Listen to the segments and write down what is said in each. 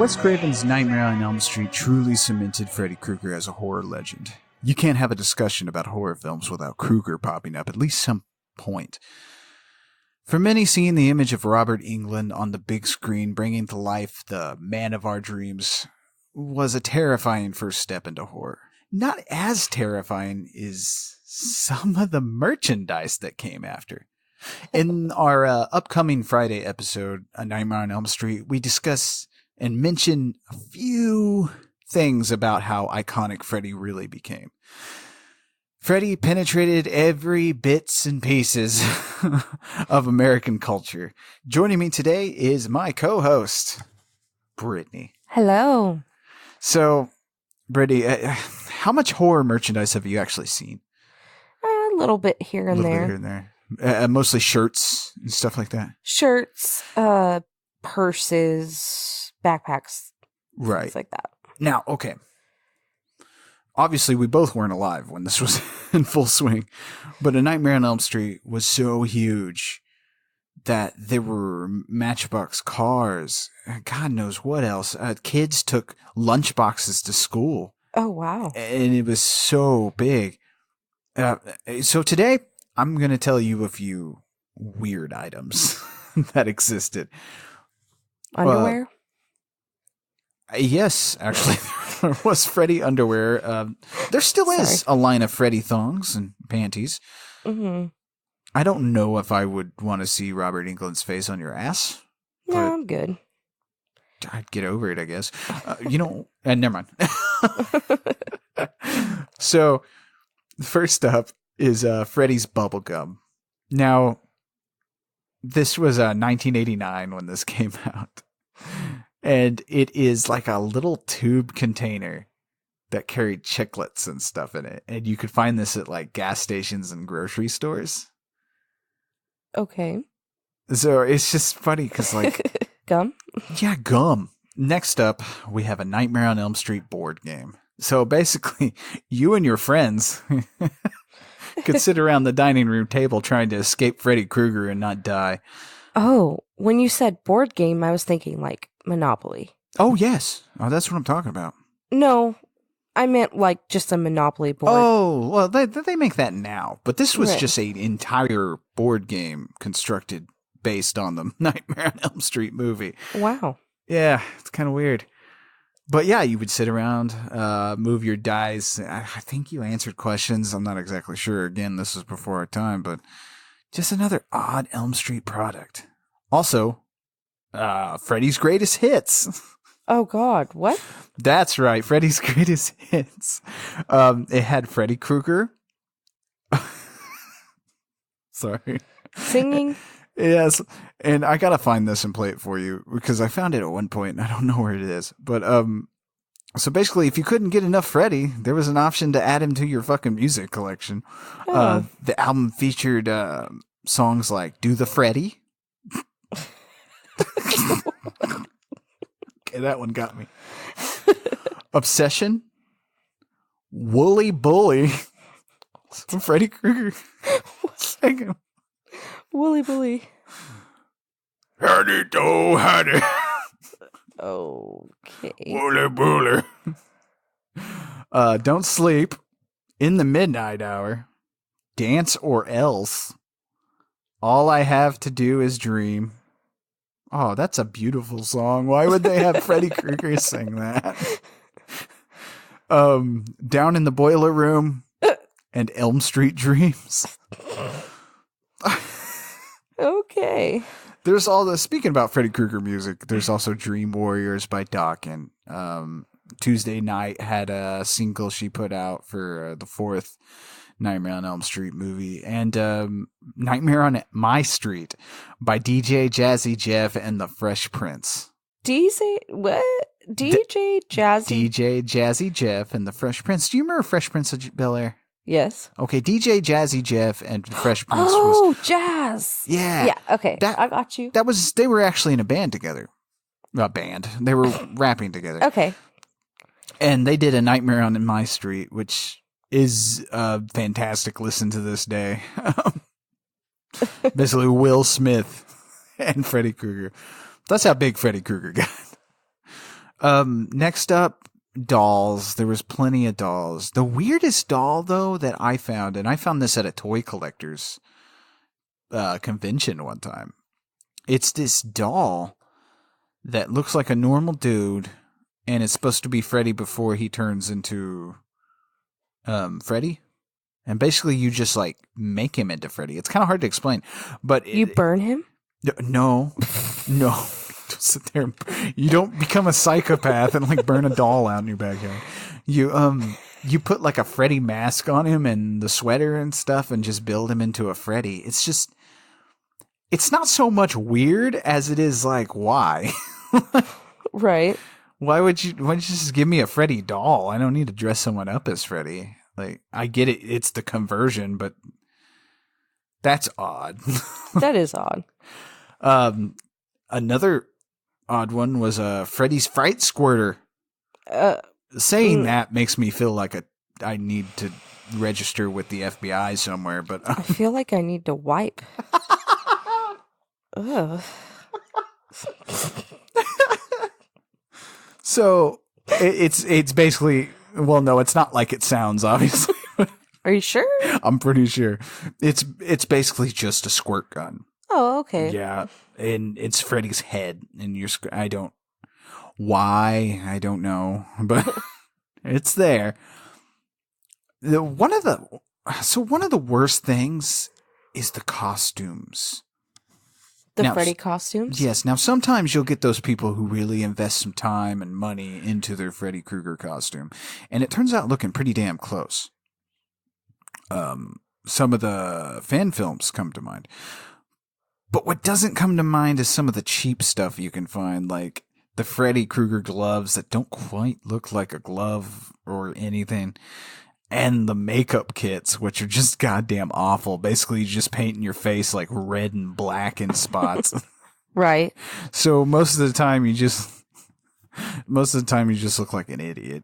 Wes Craven's Nightmare on Elm Street truly cemented Freddy Krueger as a horror legend. You can't have a discussion about horror films without Krueger popping up at least some point. For many, seeing the image of Robert Englund on the big screen bringing to life the man of our dreams was a terrifying first step into horror. Not as terrifying is some of the merchandise that came after. In our upcoming Friday episode, A Nightmare on Elm Street, we discuss and mention a few things about how iconic Freddy really became. Freddy penetrated every bits and pieces of American culture. Joining me today is my co-host, Brittany. Hello. So, Brittany, how much horror merchandise have you actually seen? A little bit here and there. Here and there. Mostly shirts and stuff like that. Shirts, purses, backpacks, right? Things like that. Now, okay. Obviously, we both weren't alive when this was in full swing, but A Nightmare on Elm Street was so huge that there were Matchbox cars, God knows what else. Kids took lunchboxes to school. Oh, wow. And it was so big. So today, I'm going to tell you a few weird items that existed. Underwear? Yes, actually, there was Freddy underwear. There still is a line of Freddy thongs and panties. Mm-hmm. I don't know if I would want to see Robert Englund's face on your ass. No, I'm good. I'd get over it, I guess. Never mind. So, first up is Freddy's Bubblegum. Now, this was 1989 when this came out. And it is like a little tube container that carried chiclets and stuff in it. And you could find this at like gas stations and grocery stores. Okay. So it's just funny because like... Gum? Yeah, gum. Next up, we have a Nightmare on Elm Street board game. So basically, you and your friends could sit around the dining room table trying to escape Freddy Krueger and not die. Oh, when you said board game, I was thinking like Monopoly. Oh, yes. Oh, that's what I'm talking about. No, I meant like just a Monopoly board. Oh, well, they make that now. But this was Right. just an entire board game constructed based on the Nightmare on Elm Street movie. Wow. Yeah, it's kind of weird. But yeah, you would sit around, move your dice. I think you answered questions. I'm not exactly sure. Again, this was before our time, but just another odd Elm Street product. Also, Freddy's Greatest Hits. Oh, God. What? That's right, Freddy's Greatest Hits. It had Freddy Krueger. Sorry. Singing? Yes, and I gotta find this and play it for you because I found it at one point and I don't know where it is. But so basically, if you couldn't get enough Freddy, there was an option to add him to your fucking music collection. Oh. The album featured songs like "Do the Freddy." Okay, that one got me. Obsession, Woolly Bully, Freddy Krueger. Second. Woolly Bully. Howdy do, howdy. Okay. Wooly bully. Don't sleep. In the midnight hour. Dance or else. All I have to do is dream. Oh, that's a beautiful song. Why would they have Freddy Krueger sing that? Down in the boiler room. And Elm Street Dreams. Okay. There's all the, speaking about Freddy Krueger music, there's also Dream Warriors by Dokken. Tuesday Night had a single she put out for the fourth Nightmare on Elm Street movie. And Nightmare on My Street by DJ Jazzy Jeff and the Fresh Prince. What? DJ Jazzy? DJ Jazzy Jeff and the Fresh Prince. Do you remember Fresh Prince of Bel-Air? Yes. Okay, DJ Jazzy Jeff and Fresh Prince Oh, jazz. Yeah. Yeah, okay. That- I got you. they were actually in a band together. A band. They were rapping together. Okay. And they did A Nightmare on My Street, which is a fantastic listen to this day. Basically Will Smith and Freddy Krueger. That's how big Freddy Krueger got. Next up, dolls. There was plenty of dolls. The weirdest doll, though, that I found, and I found this at a toy collector's convention one time. It's this doll that looks like a normal dude, and it's supposed to be Freddy before he turns into Freddy. And basically, you just like make him into Freddy. It's kind of hard to explain, but You burn him? no. Don't sit there. You don't become a psychopath and like burn a doll out in your backyard. You put like a Freddy mask on him and the sweater and stuff, and just build him into a Freddy. It's not so much weird as it is like, why? Right. Why would you just give me a Freddy doll? I don't need to dress someone up as Freddy. Like, I get it, it's the conversion, but that's odd. That is odd. Another odd one was Freddy's Fright Squirter. Saying that makes me feel like I need to register with the FBI somewhere, but I feel like I need to wipe. Ugh. So it's basically, well, no, it's not like it sounds, obviously. Are you sure? I'm pretty sure it's basically just a squirt gun. Oh, okay. Yeah, and it's Freddy's head, and I don't know, but it's there. One of the worst things is the costumes. The Freddy costumes? Yes. Now, sometimes you'll get those people who really invest some time and money into their Freddy Krueger costume, and it turns out looking pretty damn close. Some of the fan films come to mind. But what doesn't come to mind is some of the cheap stuff you can find, like the Freddy Krueger gloves that don't quite look like a glove or anything, and the makeup kits, which are just goddamn awful. Basically, you just painting your face like red and black in spots. Right. So most of the time you just look like an idiot.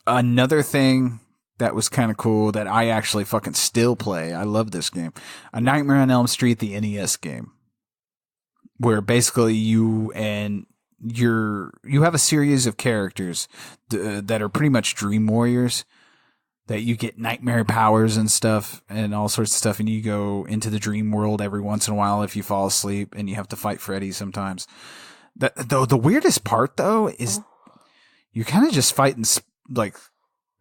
Another thing that was kind of cool that I actually fucking still play. I love this game. A Nightmare on Elm Street, the NES game, where basically you have a series of characters that are pretty much dream warriors, that you get nightmare powers and stuff and all sorts of stuff, and you go into the dream world every once in a while if you fall asleep, and you have to fight Freddy sometimes. The weirdest part, though, is you're kind of just fighting like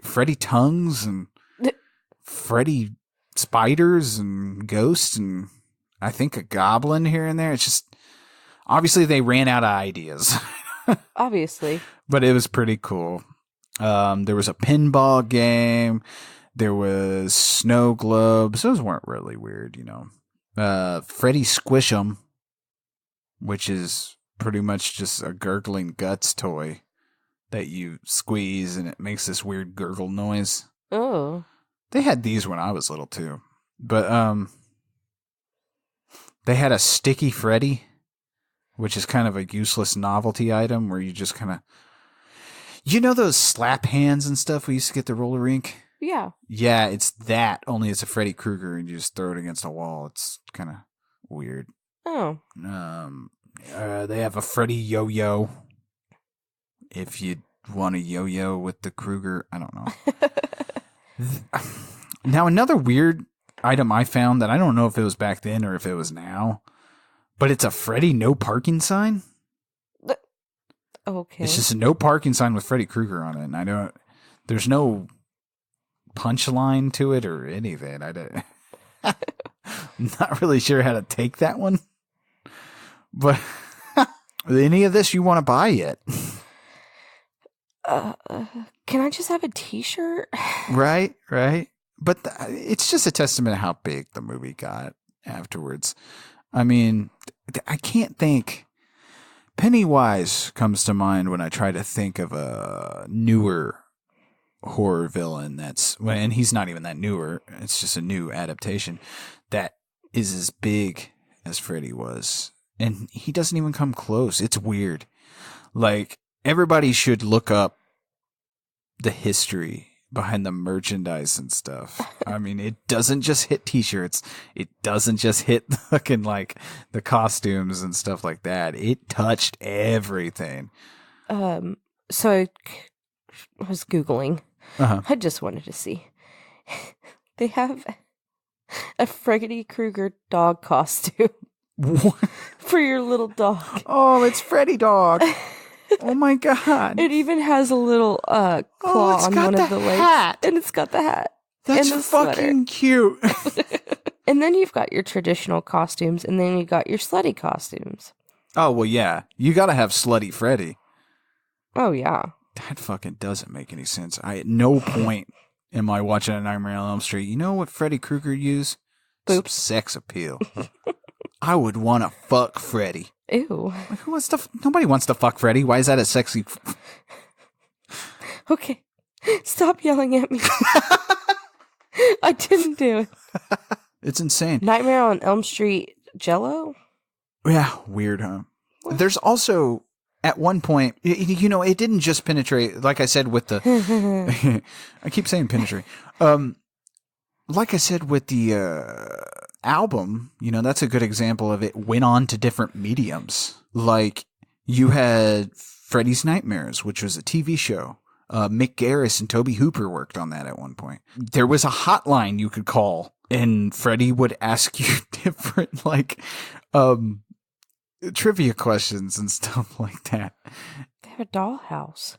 Freddy tongues and Freddy spiders and ghosts and I think a goblin here and there. It's just, obviously they ran out of ideas. Obviously. But it was pretty cool. There was a pinball game. There was snow globes. Those weren't really weird, you know. Freddy Squish'em, which is pretty much just a gurgling guts toy that you squeeze and it makes this weird gurgle noise. Oh. They had these when I was little too. But they had a Sticky Freddy, which is kind of a useless novelty item where you just kind of, you know, those slap hands and stuff we used to get the roller rink? Yeah. Yeah, it's that, only it's a Freddy Krueger and you just throw it against a wall. It's kind of weird. Oh. They have a Freddy yo-yo. If you want a yo-yo with the Krueger, I don't know. Now, another weird item I found that I don't know if it was back then or if it was now, but it's a Freddy no parking sign. Okay. It's just a no parking sign with Freddy Krueger on it, and there's no punchline to it or anything. I'm not really sure how to take that one, but any of this you want to buy yet? Can I just have a t-shirt? Right. But it's just a testament to how big the movie got afterwards. I mean, I can't think. Pennywise comes to mind when I try to think of a newer horror villain and he's not even that newer. It's just a new adaptation that is as big as Freddy was. And he doesn't even come close. It's weird. Like, everybody should look up the history behind the merchandise and stuff. I mean, it doesn't just hit t-shirts. It doesn't just hit fucking like the costumes and stuff like that. It touched everything. So I was Googling. I just wanted to see. They have a Freddy Krueger dog costume. What? For your little dog. Oh, it's Freddy Dog. Oh my god. It even has a little claw on one of the legs. And it's got the hat. That's and the fucking cute. And then you've got your traditional costumes, and then you got your slutty costumes. Oh, well, yeah. You gotta have Slutty Freddy. Oh, yeah. That fucking doesn't make any sense. At no point am I watching a Nightmare on Elm Street. You know what Freddy Krueger used? Boop. Some sex appeal. I would want to fuck Freddy. Ew. Like, who wants to? Nobody wants to fuck Freddy. Why is that a sexy? Okay, stop yelling at me. I didn't do it. It's insane. Nightmare on Elm Street Jello? Yeah, weird, huh? What? There's also at one point, you know, it didn't just penetrate. Like I said with the, I keep saying penetrate. Like I said with the album, you know, that's a good example of it went on to different mediums. Like you had Freddy's Nightmares, which was a TV show. Mick Garris and Toby Hooper worked on that at one point. There was a hotline you could call, and Freddy would ask you different, like, trivia questions and stuff like that. They have a dollhouse.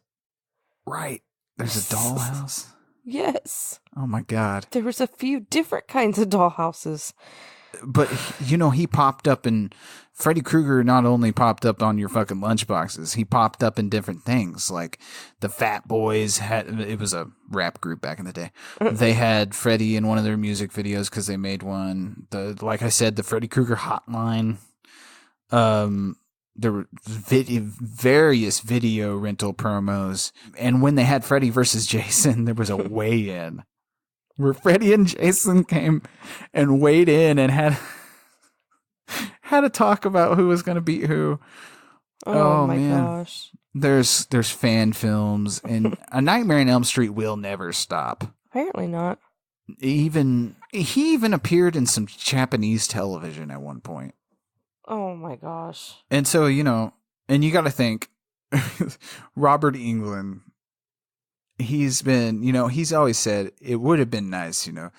Right. There's a dollhouse? Yes. Oh my god. There was a few different kinds of dollhouses. But, you know, he popped up in... Freddy Krueger not only popped up on your fucking lunchboxes, he popped up in different things. Like, the Fat Boys had... It was a rap group back in the day. They had Freddy in one of their music videos because they made one. Like I said, the Freddy Krueger hotline. There were various video rental promos. And when they had Freddy versus Jason, there was a weigh-in. Where Freddy and Jason came and weighed in and had to talk about who was going to beat who. Oh my gosh. There's fan films, and A Nightmare on Elm Street will never stop. Apparently not. He even appeared in some Japanese television at one point. Oh my gosh. And so, you know, and you got to think Robert Englund, he's been, you know, he's always said it would have been nice, you know,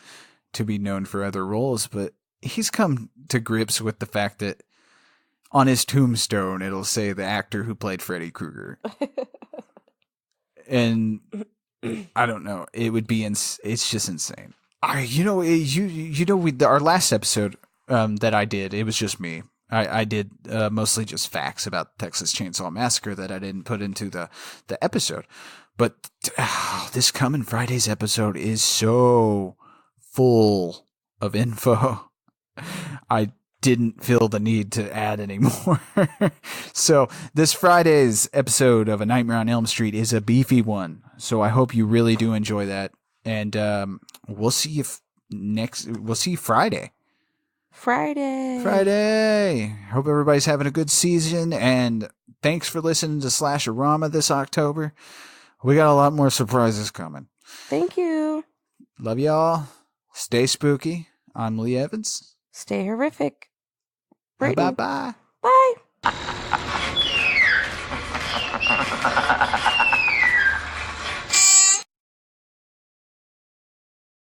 to be known for other roles, but he's come to grips with the fact that on his tombstone, it'll say the actor who played Freddy Krueger. And I don't know, it would be, it's just insane. You know, our last episode that I did, it was just me. I did mostly just facts about Texas Chainsaw Massacre that I didn't put into the episode. But this coming Friday's episode is so full of info. I didn't feel the need to add any more. So this Friday's episode of A Nightmare on Elm Street is a beefy one. So I hope you really do enjoy that. And we'll see you Friday. Friday. Hope everybody's having a good season. And thanks for listening to Slasherama this October. We got a lot more surprises coming. Thank you. Love y'all. Stay spooky. I'm Lee Evans. Stay horrific. Bye-bye. Bye.